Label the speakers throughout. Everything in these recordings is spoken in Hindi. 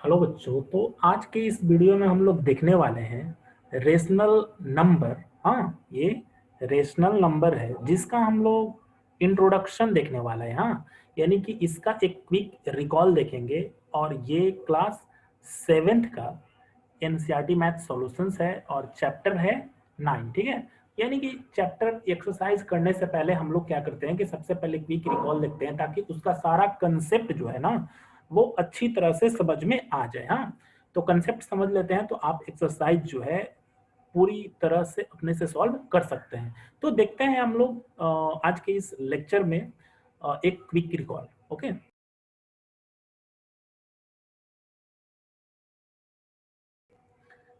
Speaker 1: हेलो बच्चों। तो आज के इस वीडियो में हम लोग देखने वाले हैं रेशनल नंबर। हाँ, ये रेशनल नंबर है जिसका हम लोग इंट्रोडक्शन देखने वाला है। हाँ, यानी कि इसका एक क्विक रिकॉल देखेंगे। और ये क्लास 7th का एनसीईआरटी मैथ सॉल्यूशंस है और चैप्टर है 9। ठीक है, यानी कि चैप्टर एक्सरसाइज करने से पहले हम लोग क्या करते हैं कि सबसे पहले क्विक रिकॉल देखते हैं ताकि उसका सारा कंसेप्ट जो है ना वो अच्छी तरह से समझ में आ जाए। हाँ, तो कंसेप्ट समझ लेते हैं तो आप एक्सरसाइज जो है पूरी तरह से अपने से सॉल्व कर सकते हैं। तो देखते हैं हम लोग आज के इस लेक्चर में एक क्विक रिकॉल। ओके,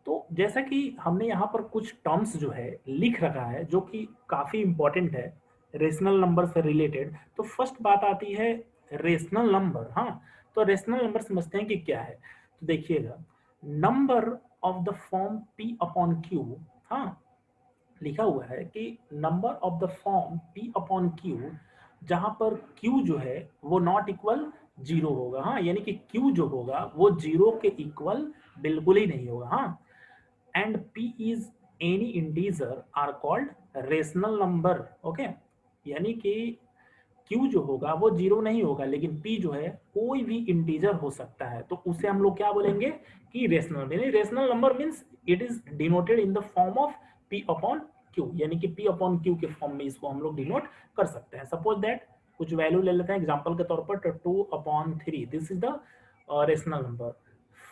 Speaker 1: तो जैसा कि हमने यहाँ पर कुछ टर्म्स जो है लिख रखा है जो कि काफी इंपॉर्टेंट है रेशनल नंबर से रिलेटेड। तो फर्स्ट बात आती है रेशनल नंबर। हाँ, तो रेशनल नंबर समझते हैं कि क्या है। तो देखिएगा, number of the form p upon Q. हाँ, लिखा हुआ है कि number of the form p upon Q जहां पर q जो है वो नॉट इक्वल जीरो होगा। हाँ, यानी कि q जो होगा वो जीरो के इक्वल बिल्कुल ही नहीं होगा। हाँ, and p is any integer are called rational number। Okay, यानी कि q जो होगा वो जीरो नहीं होगा लेकिन p जो है कोई भी इंटीजर हो सकता है, तो उसे हम लोग क्या बोलेंगे कि रेशनल। यानी rational number means it is denoted in the form of p upon q, यानी कि p अपॉन q के फॉर्म में इसको हम लोग डिनोट कर सकते हैं। सपोज दैट कुछ वैल्यू ले लेते हैं एग्जांपल के तौर पर, 2/3 this is the rational number.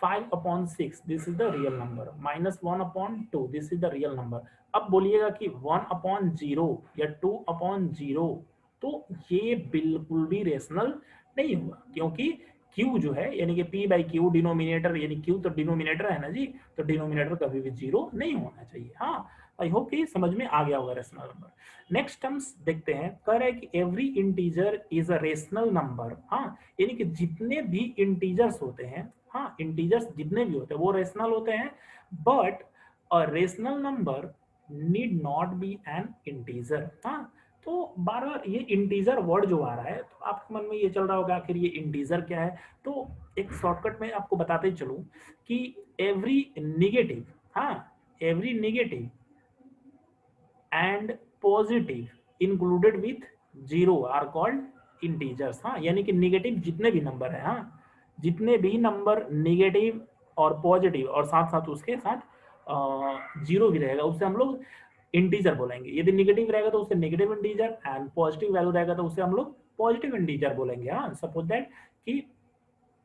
Speaker 1: 5/6 this is the real number. -1/2 this is the real number. अब बोलिएगा कि 1/0 या 2/0, तो ये बिल्कुल भी रेशनल नहीं होगा क्योंकि q जो है यानी कि p बाई क्यू डिनोमिनेटर, यानी q तो डिनोमिनेटर है ना जी, तो डिनोमिनेटर कभी भी जीरो नहीं होना चाहिए। हाँ, आई होप कि समझ में आ गया होगा रेशनल नंबर। नेक्स्ट टर्म्स देखते हैं, कह रहे हैं कि every integer is a rational number. हाँ, यानी कि जितने भी इंटीजर्स होते हैं, हाँ इंटीजर्स जितने भी होते हैं वो रेशनल होते हैं, but a rational number need not be N integer. हाँ, तो बार बार ये इंटीजर वर्ड जो आ रहा है तो आपके मन में ये चल रहा होगा आखिर ये इंटीजर क्या है। तो एक शॉर्टकट में आपको बताते चलूं कि एवरी निगेटिव, हाँ every negative and positive included with zero are called integers. हाँ, यानी कि निगेटिव जितने भी नंबर है, हाँ जितने भी नंबर निगेटिव और पॉजिटिव और साथ साथ उसके साथ जीरो भी रहेगा उसे हम लोग इंटीजर बोलेंगे। यदि निगेटिव रहेगा तो उसे negative integer, and positive value रहेगा तो उसे हम लोग पॉजिटिव इंटीजर बोलेंगे। हाँ, सपोज दैट कि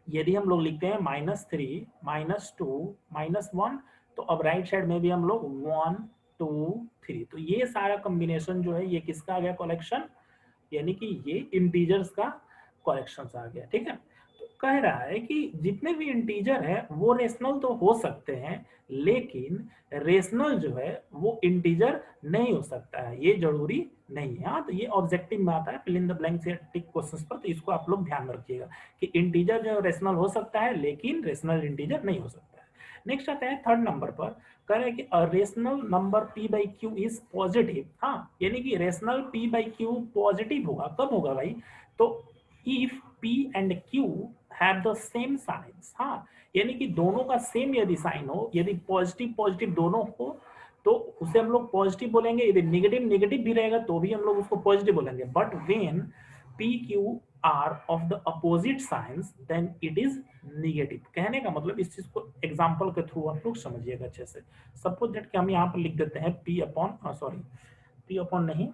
Speaker 1: यदि हम लोग लिखते हैं -3 -2 -1, तो अब राइट साइड में भी हम लोग 1 2 3, तो ये सारा कॉम्बिनेशन जो है ये किसका आ गया कलेक्शन, यानी कि ये इंटीजर्स का कलेक्शन आ गया। ठीक है, तो कह रहा है कि जितने भी इंटीजर है वो रेशनल तो हो सकते हैं लेकिन रेशनल जो है वो इंटीजर नहीं हो सकता है, ये जरूरी नहीं है। हाँ, तो ये ऑब्जेक्टिव में आता है, फिल इन द ब्लैंक से टिक क्वेश्चंस पर, तो इसको आप लोग ध्यान में रखिएगा कि इंटीजर जो है रेशनल हो सकता है लेकिन रेशनल इंटीजर नहीं हो सकता है। नेक्स्ट आता है थर्ड नंबर पर, कह रहे हैं कि rational number p by Q is positive. हाँ, यानी कि rational p by Q positive होगा, कब होगा भाई, तो if p and q have the same science. हाँ, यानी कि दोनों का सेम यदि साइन हो, यदि पॉजिटिव पॉजिटिव दोनों हो तो उसे हम लोग पॉजिटिव बोलेंगे, यदि निगेटिव निगेटिव भी रहेगा तो भी हम लोग उसको पॉजिटिव बोलेंगे। But when p q are of the opposite signs then it is negative. कहने का मतलब इस चीज को एग्जांपल के थ्रू आप लोग समझिएगा अच्छे से। सपोज दैट कि हम यहाँ पर लिख देते हैं p upon sorry p upon नहीं,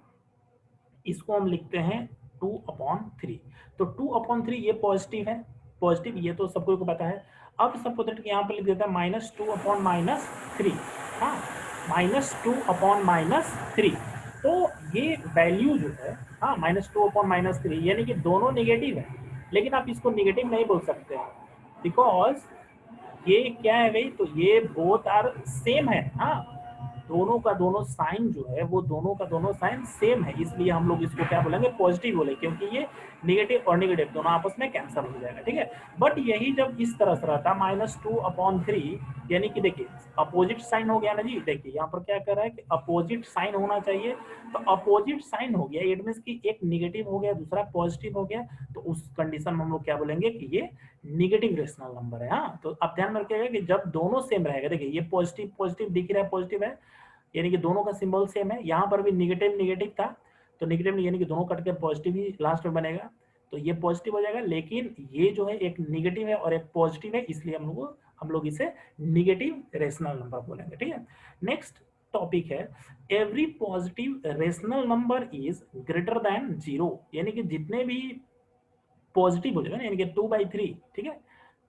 Speaker 1: इसको हम लिखते हैं 2/3। तो 2/3 ये पॉजिटिव है, पॉजिटिव ये तो सबको को पता है। अब सपोज दैट कि यहाँ पर लिख देता है -2/-3। हाँ, -2/-3, तो ये वैल्यू जो है, हाँ -2/-3 यानी कि दोनों निगेटिव है लेकिन आप इसको निगेटिव नहीं बोल सकते बिकॉज ये क्या है भाई, तो ये बोथ आर सेम है। हाँ, दोनों का दोनों साइन जो है वो दोनों का दोनों साइन सेम है, इसलिए हम लोग इसको क्या बोलेंगे, पॉजिटिव बोले, क्योंकि ये निगेटिव और निगेटिव दोनों आपस में कैंसिल हो जाएगा, ठीक है। बट यही जब इस तरह से रहता -2/3, यानी कि देखिए अपोजिट साइन हो गया ना जी, देखिए यहाँ पर क्या कर रहा है कि अपोजिट साइन होना चाहिए, तो अपोजिट साइन हो गया, इट मींस कि एक निगेटिव हो गया दूसरा पॉजिटिव हो गया, तो उस कंडीशन में हम लोग क्या बोलेंगे कि ये निगेटिव रेशनल नंबर है। हाँ, तो आप ध्यान रखिएगा कि जब दोनों सेम रहेगा, देखिए ये पॉजिटिव पॉजिटिव दिख रहा है, पॉजिटिव है, यानी कि दोनों का सिंबल सेम है, यहाँ पर भी निगेटिव निगेटिव था, तो निगेटिव यानी कि दोनों कट के पॉजिटिव ही लास्ट में बनेगा, तो ये पॉजिटिव हो जाएगा, लेकिन ये जो है एक निगेटिव है और एक पॉजिटिव है, इसलिए हम लोग इसे निगेटिव रेशनल नंबर बोलेंगे, ठीक है। नेक्स्ट टॉपिक है, every positive rational number is greater than 0, यानी कि जितने भी पॉजिटिव हो जाएगा ना, यानी कि 2/3, ठीक है,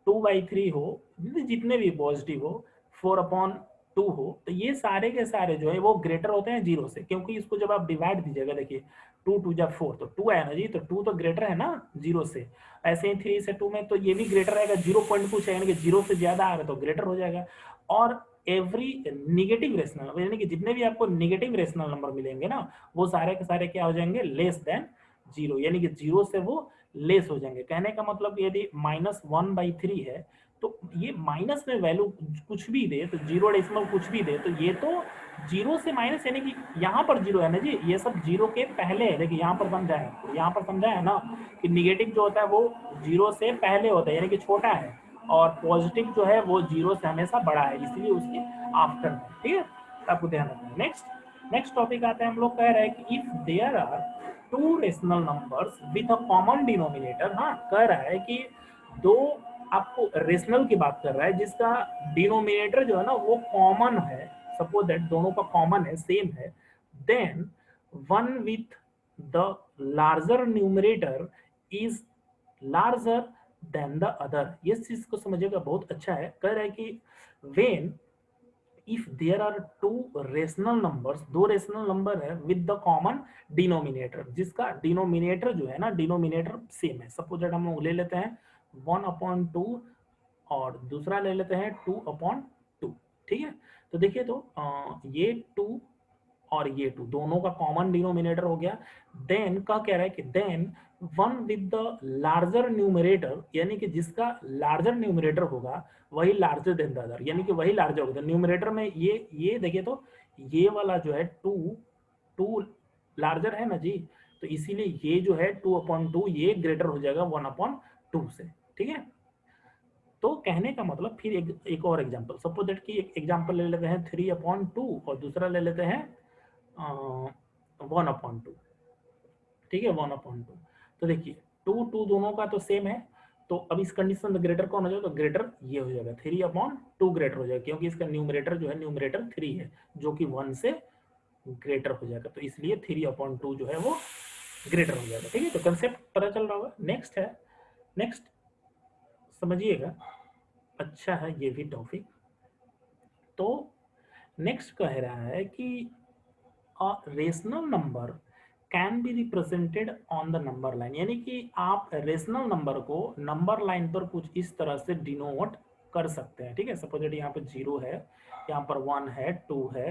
Speaker 1: 2/3 हो, जितने भी पॉजिटिव हो, 4/2 हो, तो ये सारे के सारे जो है वो ग्रेटर होते हैं 0 से, क्योंकि इसको जब आप डिवाइड दीजिएगा, देखिए 2 2 जा 4, तो 2 आया ना जी, तो 2 तो ग्रेटर है ना 0 से, ऐसे ही 3 से 2 में तो ये भी ग्रेटर रहेगा, 0 पॉइंट कुछ है, यानी कि 0 से ज्यादा आ रहा है तो ग्रेटर हो जाएगा। और एवरी निगेटिव रेशनल, यानी कि जितने भी आपको निगेटिव रेशनल नंबर मिलेंगे ना, वो सारे के सारे क्या हो जाएंगे, लेस देन 0, यानी कि 0 से वो लेस हो जाएंगे। कहने का मतलब यदि -1/3 है, तो ये माइनस में वैल्यू कुछ भी दे, तो 0 कुछ भी दे, तो ये तो 0 से माइनस, यानी कि यहाँ पर 0 है ना जी, ये सब 0 के पहले है, देखिए यहाँ पर समझा है, तो यहाँ पर समझा है ना कि निगेटिव जो होता है वो 0 से पहले होता है, यानी कि छोटा है, और पॉजिटिव जो है वो 0 से हमेशा बड़ा है, इसलिए उसके आफ्टर में, ठीक है, आपको ध्यान रखना है। नेक्स्ट टॉपिक आता है, हम लोग कह रहे हैं कि if there are two rational numbers with a common denominator, हाँ कह रहा है कि दो, आपको रेशनल की बात कर रहा है जिसका डिनोमिनेटर जो है ना वो कॉमन है, सपोज दैट दोनों का कॉमन है, सेम है, then one with the larger numerator is larger than the other. ये चीज को समझिएगा, बहुत अच्छा है, कह रहा है कि when if there are two rational numbers, दो रेशनल नंबर है विद द कॉमन डिनोमिनेटर, जिसका डिनोमिनेटर जो है ना, डिनोमिनेटर सेम है, सपोज दैट हम लोग ले लेते हैं 1/2 और दूसरा ले लेते हैं 2/2, ठीक है। तो देखिए, तो ये 2 और ये 2 दोनों का कॉमन डिनोमिनेटर हो गया, देन का कह रहा है कि then one with the larger numerator, यानी कि जिसका लार्जर न्यूमरेटर होगा वही लार्जर देन द अदर, यानी कि वही लार्जर होगा, न्यूमरेटर में ये देखिए, तो ये वाला जो है 2 लार्जर है ना जी, तो इसीलिए ये जो है 2/2 ये ग्रेटर हो जाएगा 1/2 से, ठीक है। तो कहने का मतलब, फिर एक और एग्जांपल, सपोज दैट कि एक एग्जांपल ले लेते हैं 3/2 और दूसरा ले लेते हैं 1/2, ठीक है, 1/2। तो देखिए 2 दोनों का तो सेम है, तो अब इस कंडीशन में ग्रेटर कौन हो जाएगा, तो ग्रेटर ये हो जाएगा 3/2 ग्रेटर हो जाएगा, क्योंकि इसका न्यूमरेटर जो है न्यूमरेटर 3 है, जो कि 1 से ग्रेटर हो जाएगा, तो इसलिए 3/2 जो है वो ग्रेटर हो जाएगा, ठीक है। तो कंसेप्ट पता चल रहा होगा। नेक्स्ट समझिएगा, अच्छा है ये भी टॉपिक। तो नेक्स्ट कह रहा है कि a rational number can be represented on the number line, यानी कि आप रेशनल नंबर को नंबर लाइन पर कुछ इस तरह से डिनोट कर सकते हैं, ठीक है। सपोज यहाँ पर 0 है, यहाँ पर 1 है, 2 है,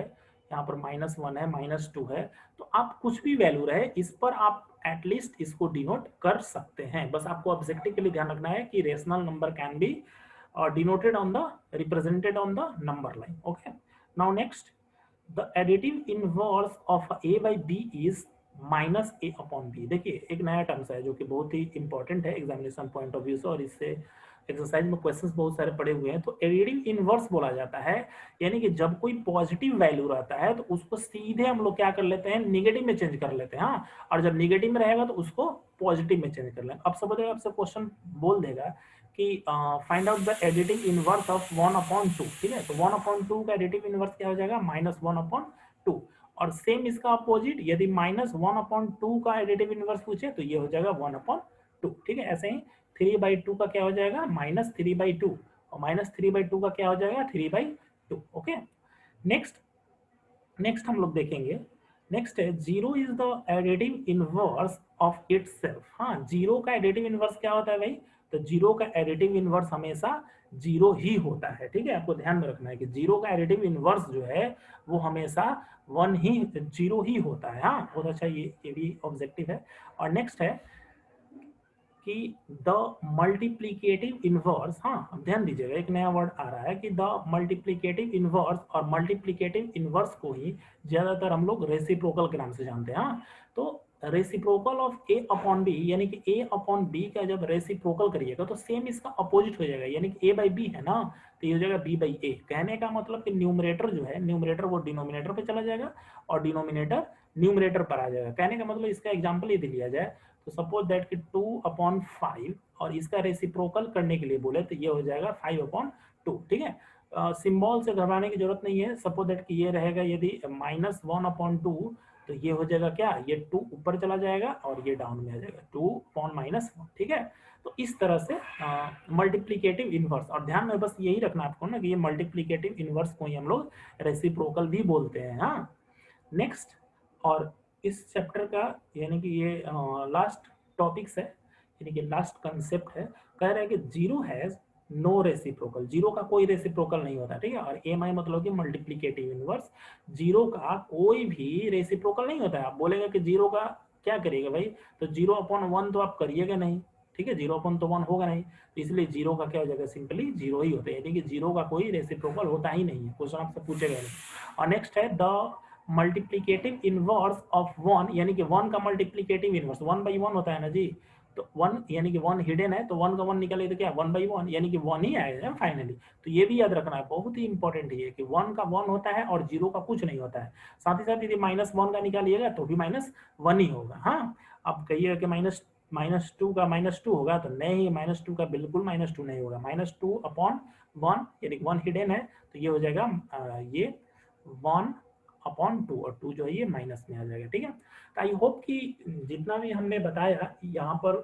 Speaker 1: यहाँ पर -1 है, -2 है, तो आप कुछ भी वैल्यू रहे इस पर आप एटलीस्ट इसको डिनोट कर सकते हैं। बस आपको ऑब्जेक्टिव के लिए ध्यान रखना है कि rational number can be denoted on the represented on the number line, okay। Now next, the additive inverse of a by b is -a/b। देखिए एक नया टर्म्स है जो कि बहुत ही इंपॉर्टेंट है एग्जामिनेशन पॉइंट ऑफ व्यू से, और इससे एक्सरसाइज में क्वेश्चंस बहुत सारे पड़े हुए हैं। तो एडिटिव इनवर्स बोला जाता है, यानी कि जब कोई पॉजिटिव वैल्यू रहता है तो उसको सीधे हम लोग क्या कर लेते हैं, निगेटिव में चेंज कर लेते हैं, हाँ, और जब निगेटिव में रहेगा तो उसको पॉजिटिव में चेंज कर लेंगे। अब सब आपसे क्वेश्चन बोल देगा कि find out the additive inverse of 1/2, ठीक है। तो 1/2 का एडिटिव इनवर्स क्या हो जाएगा, -1/2, और सेम इसका अपोजिट, यदि -1/2 का एडिटिव इनवर्स पूछे तो ये हो जाएगा 1/2, ठीक है। ऐसे ही 3/2 का क्या हो जाएगा, -3/2, और -3/2 का क्या हो जाएगा, 3/2, ओके। नेक्स्ट नेक्स्ट हम लोग देखेंगे, नेक्स्ट है 0 is the additive inverse of itself. हाँ, 0 का एडिटिव इनवर्स क्या होता है भाई, तो जीरो का एडिटिव इनवर्स हमेशा जीरो ही होता है। ठीक है, आपको ध्यान में रखना है कि जीरो का एडिटिव इनवर्स जो है वो हमेशा वन ही, जीरो ही होता है। हाँ, बहुत अच्छा, ये भी ऑब्जेक्टिव है। और नेक्स्ट है कि द मल्टीप्लीकेटिव इनवर्स, हाँ अब ध्यान दीजिएगा, एक नया वर्ड आ रहा है कि द मल्टीप्लीकेटिव इनवर्स, और मल्टीप्लीकेटिव इनवर्स को ही ज्यादातर हम लोग रेसिप्रोकल के नाम से जानते हैं। हाँ, तो reciprocal of A upon B, यानी कि ए अपॉन बी का जब रेसिप्रोकल करिएगा तो सेम इसका अपोजिट हो जाएगा, यानी कि ए बाई बी है ना, तो ये हो जाएगा बी बाई ए। कहने का मतलब कि न्यूमरेटर जो है, न्यूमरेटर वो डिनोमिनेटर पे चला जाएगा और डिनोमिनेटर न्यूमरेटर पर आ जाएगा। कहने का मतलब इसका एग्जाम्पल यदि लिया जाए तो सपोज दैट कि 2/5 और इसका रेसिप्रोकल करने के लिए बोले तो ये हो जाएगा 5/2। ठीक है, सिंबल से घबराने की जरूरत नहीं है। सपोज दैट कि ये रहेगा यदि -1/2, तो ये हो जाएगा क्या, ये 2 ऊपर चला जाएगा और ये डाउन में आ जाएगा 2/-1। ठीक है, तो इस तरह से मल्टीप्लीकेटिव इनवर्स, और ध्यान में बस यही रखना आपको ना कि ये मल्टीप्लीकेटिव इनवर्स को ही हम लोग रेसिप्रोकल भी बोलते हैं। हाँ, नेक्स्ट, और इस चैप्टर का यानी कि ये लास्ट टॉपिक्स है, यानी कि लास्ट कंसेप्ट है। कह रहा है कि zero has no reciprocal, zero का कोई रेसिप्रोकल नहीं होता। ठीक है, और एम आई मतलब कि मल्टीप्लीकेटिव इनवर्स, जीरो का कोई भी रेसिप्रोकल नहीं होता है। आप बोलेगा कि जीरो का क्या करिएगा भाई, तो 0/1 तो आप करिएगा नहीं। ठीक है, 0/1 होगा नहीं, तो इसलिए जीरो का क्या हो जाएगा, सिंपली जीरो ही होता है, यानी कि जीरो का कोई रेसिप्रोकल होता ही नहीं है, क्वेश्चन आपसे पूछेगा नहीं। और नेक्स्ट है the multiplicative inverse of one, यानी कि वन का मल्टीप्लीकेटिव इनवर्स 1/1 होता है ना जी, तो वन यानी कि वन हिडन है, तो वन का वन निकाले तो क्या 1/1, यानी कि वन ही आएगा फाइनली। तो ये भी याद रखना है, बहुत ही इंपॉर्टेंट है कि वन का वन होता है और जीरो का कुछ नहीं होता है। साथ ही साथ यदि -1 का निकालिएगा तो भी -1 ही होगा। हाँ, अब कहिएगा कि -2 का -2 होगा, तो नहीं, -2 का बिल्कुल -2 नहीं होगा। -2/1 यानी 1 हिडन है, तो ये हो जाएगा ये 1/2, और 2 जो है ये माइनस में आ जाएगा। ठीक है, तो आई होप कि जितना भी हमने बताया यहाँ पर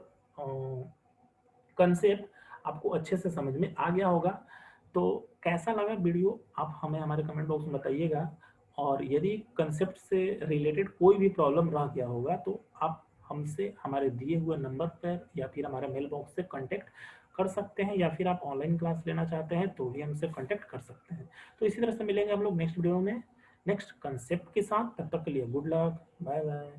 Speaker 1: कंसेप्ट आपको अच्छे से समझ में आ गया होगा। तो कैसा लगा वीडियो आप हमें हमारे कमेंट बॉक्स में बताइएगा, और यदि कंसेप्ट से रिलेटेड कोई भी प्रॉब्लम रह गया होगा तो आप हमसे हमारे दिए हुए नंबर पर या फिर हमारे मेल बॉक्स से कांटेक्ट कर सकते हैं, या फिर आप ऑनलाइन क्लास लेना चाहते हैं तो भी हमसे कांटेक्ट कर सकते हैं। तो इसी तरह से मिलेंगे हम लोग नेक्स्ट वीडियो में नेक्स्ट कंसेप्ट के साथ। तब तक के लिए गुड लक, बाय बाय।